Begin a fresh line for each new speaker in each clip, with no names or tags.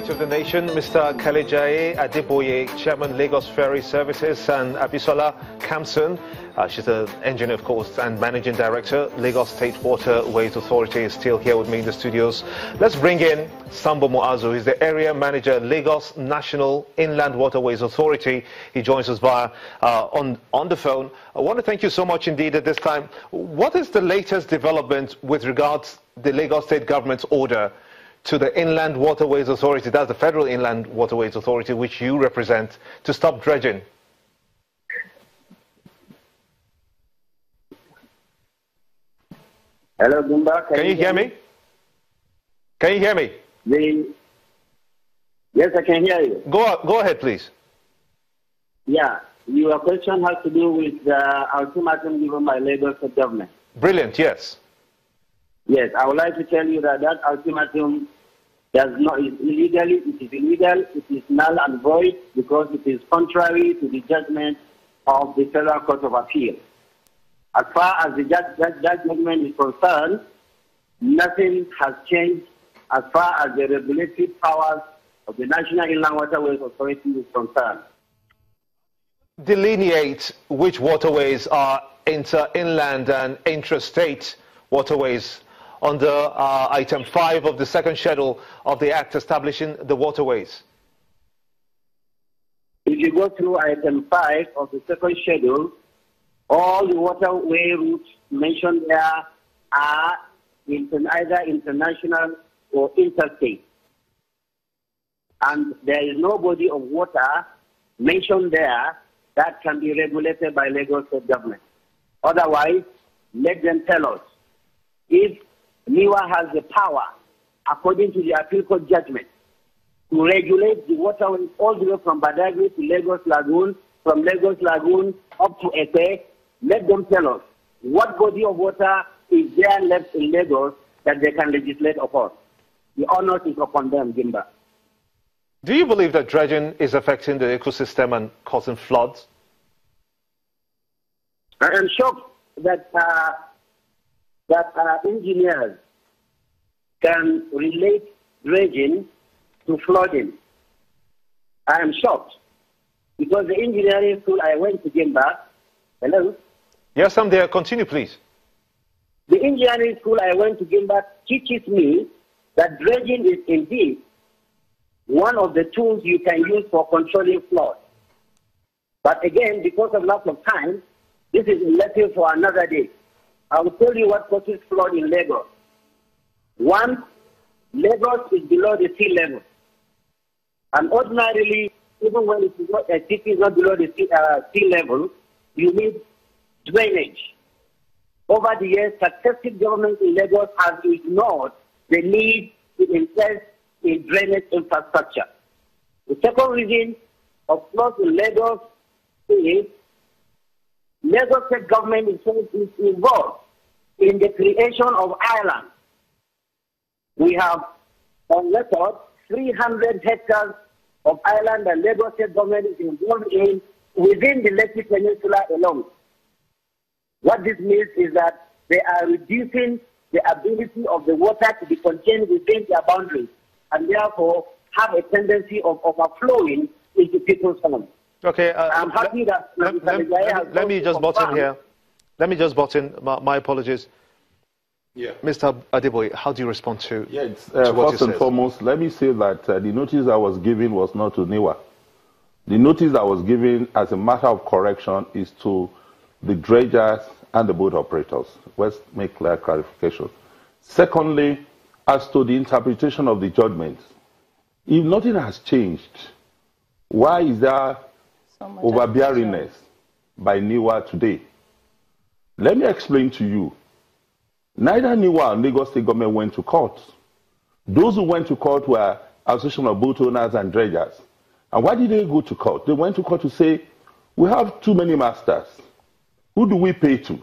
State of the Nation, Mr. Kalejaye Adeboye, Chairman, Lagos Ferry Services, and Abisola Kamson, she's the engineer, of course, and Managing Director, Lagos State Waterways Authority, is still here with me in the studios. Let's bring in Sambo Muazu. He's the Area Manager, Lagos National Inland Waterways Authority. He joins us via on the phone. I want to thank you so much indeed at this time. What is the latest development with regards to the Lagos State government's order to the Inland Waterways Authority, that's the Federal Inland Waterways Authority, which you represent, to stop dredging?
Hello, Gumba.
Can you hear me? Can you hear me?
Yes, I can hear you.
Go ahead, please.
Yeah, your question has to do with the ultimatum given by Lagos State government.
Brilliant, yes.
Yes, I would like to tell you that that ultimatum is illegal, it is null and void because it is contrary to the judgment of the Federal Court of Appeal. As far as that judgment is concerned, nothing has changed as far as the regulatory powers of the National Inland Waterways Authority is concerned.
Delineate which waterways are inland and intrastate waterways under item 5 of the second schedule of the Act establishing the waterways.
If you go through item 5 of the second schedule, all the waterway routes mentioned there are either international or interstate. And there is no body of water mentioned there that can be regulated by Lagos State government. Otherwise, let them tell us. If NIWA has the power, according to the appeal court judgment, to regulate the waterways all the way from Badagry to Lagos Lagoon, from Lagos Lagoon up to Ete, let them tell us what body of water is there left in Lagos that they can legislate upon. The honor is upon them, Gimba.
Do you believe that dredging is affecting the ecosystem and causing floods?
I am shocked that engineers can relate dredging to flooding. I am shocked because the engineering school I went to Gimba, hello?
Yes, I'm there. Continue, please.
The engineering school I went to Gimba teaches me that dredging is indeed one of the tools you can use for controlling flood. But again, because of lack of time, this is a lesson for another day. I will tell you what causes flood in Lagos. One, Lagos is below the sea level. And ordinarily, even when it is not, a city is not below the sea level, you need drainage. Over the years, successive governments in Lagos have ignored the need to invest in drainage infrastructure. The second reason of floods in Lagos is Lagos State government is involved in the creation of islands. We have on record 300 hectares of island that Lagos State government is involved in within the Lekki Peninsula alone. What this means is that they are reducing the ability of the water to be contained within their boundaries and therefore have a tendency of overflowing into people's homes.
Okay,
I'm happy that
let me just butt in here. Let me just butt in. My apologies.
Yeah.
Mr. Adeboye, how do you respond to,
first and foremost, let me say that the notice I was given was not to NIWA. The notice I was given as a matter of correction is to the dredgers and the boat operators. Let's make clear clarification. Secondly, as to the interpretation of the judgment, if nothing has changed, why is there overbearingness by NIWA today? Let me explain to you. Neither NIWA nor Lagos State government went to court. Those who went to court were Association of Boat Owners and Dredgers. And why did they go to court? They went to court to say, we have too many masters. Who do we pay to?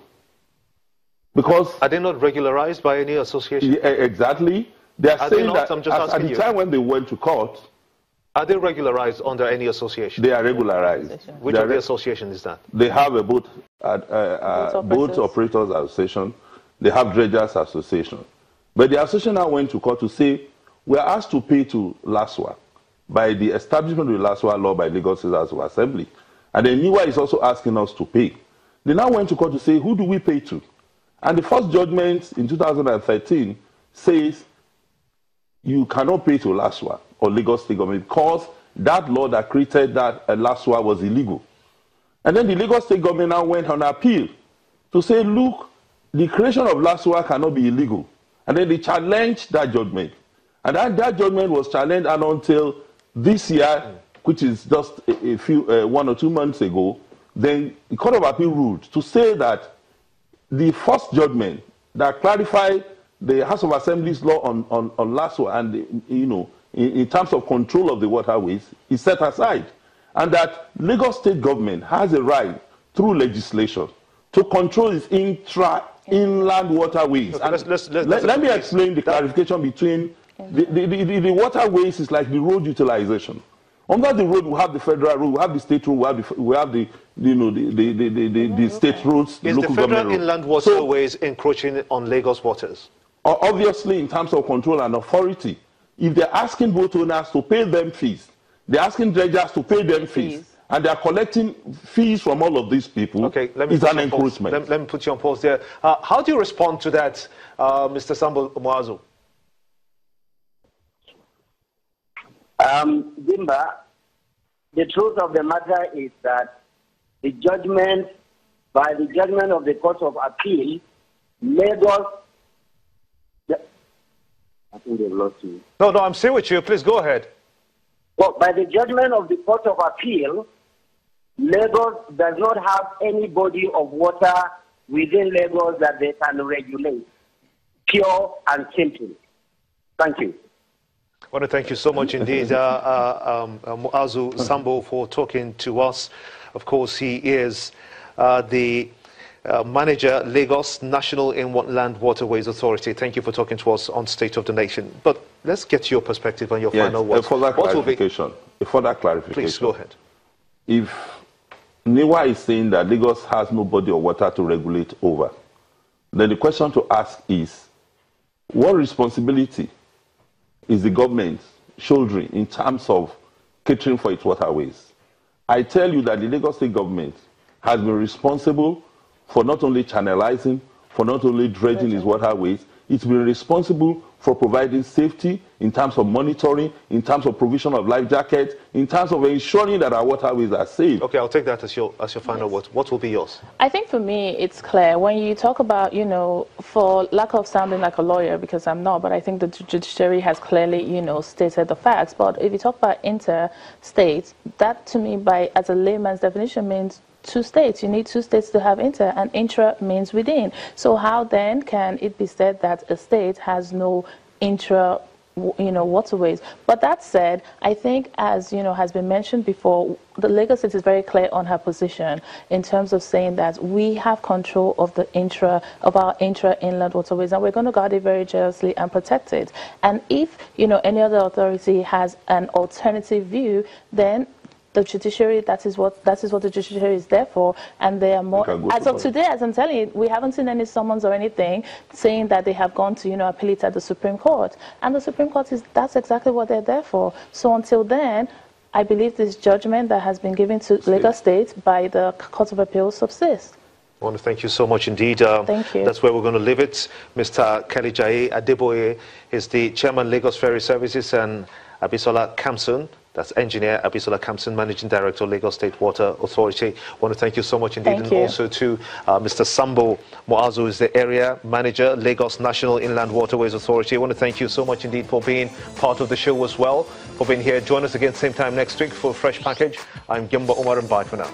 Because
are they not regularized by any association?
Exactly. They are saying that at the time when they went to court,
are they regularized under any association?
They are regularized.
Which of the association is that?
They have a boat operators association. They have dredgers association. But the association now went to court to say, we are asked to pay to LASWA. by the establishment of the LASWA law by Lagos State House of Assembly. And then NIWA is also asking us to pay. They now went to court to say, who do we pay to? And the first judgment in 2013 says you cannot pay to LASWA or Lagos State government because that law that created that LASWA was illegal. And then the Lagos State government now went on appeal to say, look, the creation of LASWA cannot be illegal. And then they challenged that judgment. And that judgment was challenged, and until this year, which is just a few 1 or 2 months ago, then the Court of Appeal ruled to say that the first judgment that clarified the House of Assembly's law on LASWA and, in terms of control of the waterways is set aside. And that Lagos State government has a right through legislation to control its inland waterways. Okay, let me explain the clarification between the waterways is like the road utilization. Under the road, we have the federal road, we have the state road, we have the state roads, the local government roads. Is the federal
inland waterways encroaching on Lagos waters?
Obviously, in terms of control and authority, if they're asking boat owners to pay them fees, they're asking dredgers to pay them fees, and they're collecting fees from all of these people,
okay,
it's an encroachment.
Let me put you on pause there. How do you respond to that, Mr. Sambo Muazu?
Dimba, the truth of the matter is that by the judgment of the Court of Appeal, Lagos, I think they've lost you.
No, I'm still with you. Please go ahead.
Well, by the judgment of the Court of Appeal, Lagos does not have any body of water within Lagos that they can regulate. Pure and simple. Thank you.
I want to thank you so much indeed, Muazu Sambo, for talking to us. Of course, he is the manager, Lagos National Inland Waterways Authority. Thank you for talking to us on State of the Nation. But let's get your perspective on your final words.
A further clarification.
Please go ahead.
If NIWA is saying that Lagos has no body of water to regulate over, then the question to ask is, what responsibility is the government shouldering in terms of catering for its waterways? I tell you that the Lagos State government has been responsible for not only channelizing, for not only dredging its waterways, it's been responsible for providing safety in terms of monitoring, in terms of provision of life jackets, in terms of ensuring that our waterways are safe.
Okay, I'll take that as your final word. What will be yours?
I think for me, it's clear. When you talk about, for lack of sounding like a lawyer, because I'm not, but I think the judiciary has clearly, stated the facts. But if you talk about interstate, that to me, as a layman's definition, means 2 states. You need 2 states to have inter, and intra means within. So how then can it be said that a state has no intra, waterways? But that said, I think, as has been mentioned before, the Lagos State is very clear on her position in terms of saying that we have control of our inland waterways, and we're going to guard it very jealously and protect it. And if any other authority has an alternative view, then the judiciary, that is what the judiciary is there for, and they are more. As of today, as I'm telling you, we haven't seen any summons or anything saying that they have gone to appeal it at the Supreme Court, and the Supreme Court that's exactly what they're there for. So until then, I believe this judgment that has been given to Lagos State by the Court of Appeal subsists.
I want to thank you so much indeed.
Thank you.
That's where we're going to leave it. Mr. Kalijaye Adeboye is the Chairman, Lagos Ferry Services, and Abisola Kamson, that's Engineer Abisola Kamson, Managing Director, Lagos State Water Authority. I want to thank you so much indeed.
Thank you.
Also to Mr. Sambo Muazu, who is the Area Manager, Lagos National Inland Waterways Authority. I want to thank you so much indeed for being part of the show as well, for being here. Join us again same time next week for a fresh package. I'm Gimba Omar, and bye for now.